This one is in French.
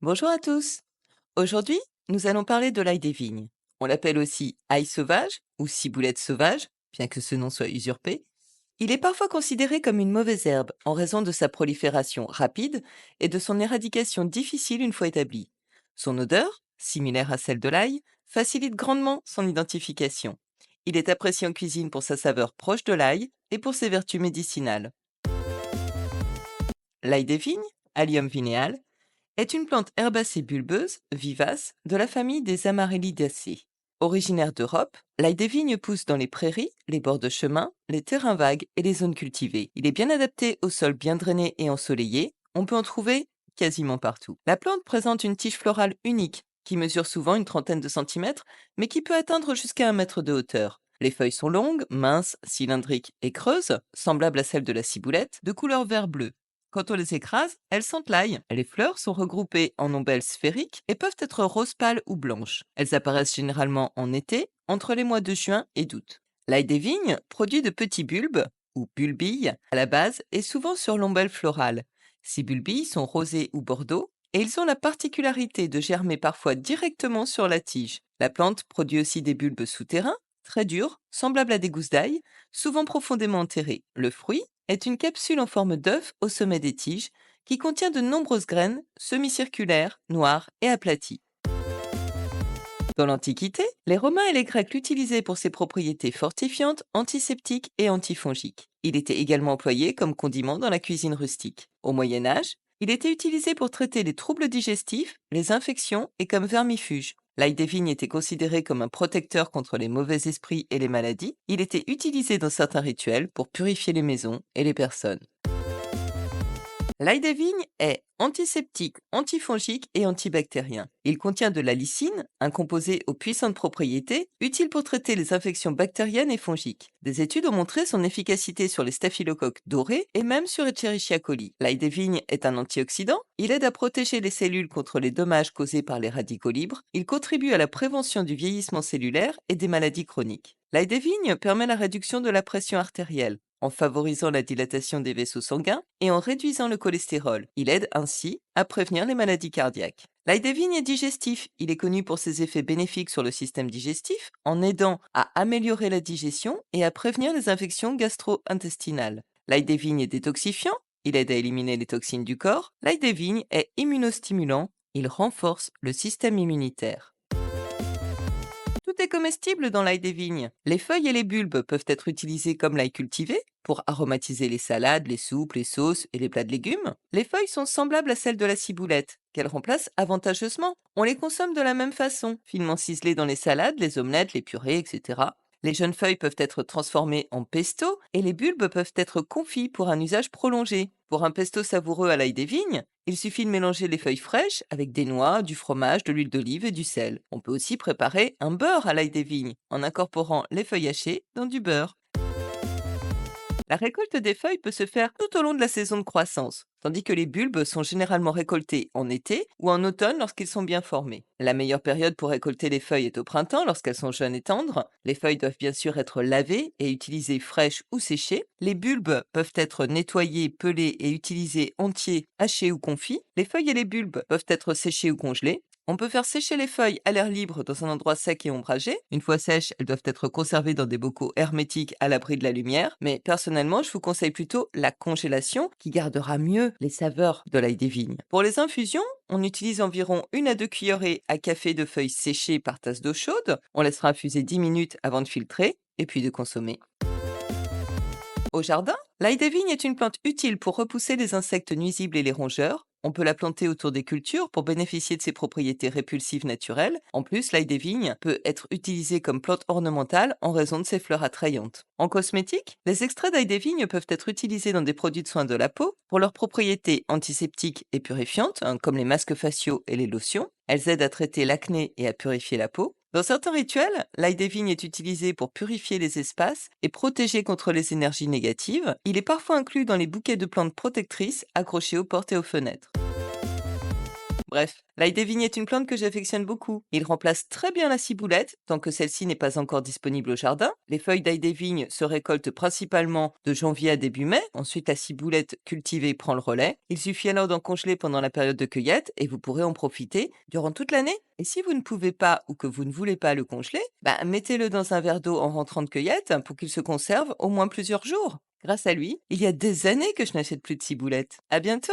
Bonjour à tous. Aujourd'hui, nous allons parler de l'ail des vignes. On l'appelle aussi ail sauvage ou ciboulette sauvage, bien que ce nom soit usurpé. Il est parfois considéré comme une mauvaise herbe en raison de sa prolifération rapide et de son éradication difficile une fois établie. Son odeur, similaire à celle de l'ail, facilite grandement son identification. Il est apprécié en cuisine pour sa saveur proche de l'ail et pour ses vertus médicinales. L'ail des vignes, Allium vineale, est une plante herbacée bulbeuse, vivace, de la famille des Amaryllidaceae. Originaire d'Europe, l'ail des vignes pousse dans les prairies, les bords de chemin, les terrains vagues et les zones cultivées. Il est bien adapté aux sols bien drainés et ensoleillés. On peut en trouver quasiment partout. La plante présente une tige florale unique, qui mesure souvent une trentaine de centimètres, mais qui peut atteindre jusqu'à 1 mètre de hauteur. Les feuilles sont longues, minces, cylindriques et creuses, semblables à celles de la ciboulette, de couleur vert-bleu. Quand on les écrase, elles sentent l'ail. Les fleurs sont regroupées en ombelles sphériques et peuvent être rose pâle ou blanches. Elles apparaissent généralement en été, entre les mois de juin et d'août. L'ail des vignes produit de petits bulbes, ou bulbilles, à la base et souvent sur l'ombelle florale. Ces bulbilles sont rosés ou bordeaux et ils ont la particularité de germer parfois directement sur la tige. La plante produit aussi des bulbes souterrains, très durs, semblables à des gousses d'ail, souvent profondément enterrées. Le fruit est une capsule en forme d'œuf au sommet des tiges qui contient de nombreuses graines semi-circulaires, noires et aplaties. Dans l'Antiquité, les Romains et les Grecs l'utilisaient pour ses propriétés fortifiantes, antiseptiques et antifongiques. Il était également employé comme condiment dans la cuisine rustique. Au Moyen Âge, il était utilisé pour traiter les troubles digestifs, les infections et comme vermifuge. L'ail des vignes était considéré comme un protecteur contre les mauvais esprits et les maladies. Il était utilisé dans certains rituels pour purifier les maisons et les personnes. L'ail des vignes est antiseptique, antifongique et antibactérien. Il contient de la lysine, un composé aux puissantes propriétés, utile pour traiter les infections bactériennes et fongiques. Des études ont montré son efficacité sur les staphylocoques dorés et même sur Escherichia coli. L'ail des vignes est un antioxydant. Il aide à protéger les cellules contre les dommages causés par les radicaux libres. Il contribue à la prévention du vieillissement cellulaire et des maladies chroniques. L'ail des vignes permet la réduction de la pression artérielle en favorisant la dilatation des vaisseaux sanguins et en réduisant le cholestérol. Il aide ainsi à prévenir les maladies cardiaques. L'ail des vignes est digestif. Il est connu pour ses effets bénéfiques sur le système digestif en aidant à améliorer la digestion et à prévenir les infections gastro-intestinales. L'ail des vignes est détoxifiant. Il aide à éliminer les toxines du corps. L'ail des vignes est immunostimulant. Il renforce le système immunitaire. Tout est comestible dans l'ail des vignes. Les feuilles et les bulbes peuvent être utilisés comme l'ail cultivé pour aromatiser les salades, les soupes, les sauces et les plats de légumes. Les feuilles sont semblables à celles de la ciboulette, qu'elles remplacent avantageusement. On les consomme de la même façon, finement ciselées dans les salades, les omelettes, les purées, etc. Les jeunes feuilles peuvent être transformées en pesto et les bulbes peuvent être confits pour un usage prolongé. Pour un pesto savoureux à l'ail des vignes, il suffit de mélanger les feuilles fraîches avec des noix, du fromage, de l'huile d'olive et du sel. On peut aussi préparer un beurre à l'ail des vignes en incorporant les feuilles hachées dans du beurre. La récolte des feuilles peut se faire tout au long de la saison de croissance, tandis que les bulbes sont généralement récoltés en été ou en automne lorsqu'ils sont bien formés. La meilleure période pour récolter les feuilles est au printemps lorsqu'elles sont jeunes et tendres. Les feuilles doivent bien sûr être lavées et utilisées fraîches ou séchées. Les bulbes peuvent être nettoyés, pelés et utilisés entiers, hachés ou confits. Les feuilles et les bulbes peuvent être séchés ou congelés. On peut faire sécher les feuilles à l'air libre dans un endroit sec et ombragé. Une fois sèches, elles doivent être conservées dans des bocaux hermétiques à l'abri de la lumière. Mais personnellement, je vous conseille plutôt la congélation qui gardera mieux les saveurs de l'ail des vignes. Pour les infusions, on utilise environ 1 à 2 cuillerées à café de feuilles séchées par tasse d'eau chaude. On laissera infuser 10 minutes avant de filtrer et puis de consommer. Au jardin, l'ail des vignes est une plante utile pour repousser les insectes nuisibles et les rongeurs. On peut la planter autour des cultures pour bénéficier de ses propriétés répulsives naturelles. En plus, l'ail des vignes peut être utilisé comme plante ornementale en raison de ses fleurs attrayantes. En cosmétique, les extraits d'ail des vignes peuvent être utilisés dans des produits de soins de la peau pour leurs propriétés antiseptiques et purifiantes, comme les masques faciaux et les lotions. Elles aident à traiter l'acné et à purifier la peau. Dans certains rituels, l'ail des vignes est utilisé pour purifier les espaces et protéger contre les énergies négatives. Il est parfois inclus dans les bouquets de plantes protectrices accrochés aux portes et aux fenêtres. Bref, l'ail des vignes est une plante que j'affectionne beaucoup. Il remplace très bien la ciboulette, tant que celle-ci n'est pas encore disponible au jardin. Les feuilles d'ail des vignes se récoltent principalement de janvier à début mai. Ensuite, la ciboulette cultivée prend le relais. Il suffit alors d'en congeler pendant la période de cueillette et vous pourrez en profiter durant toute l'année. Et si vous ne pouvez pas ou que vous ne voulez pas le congeler, mettez-le dans un verre d'eau en rentrant de cueillette pour qu'il se conserve au moins plusieurs jours. Grâce à lui, il y a des années que je n'achète plus de ciboulette. À bientôt!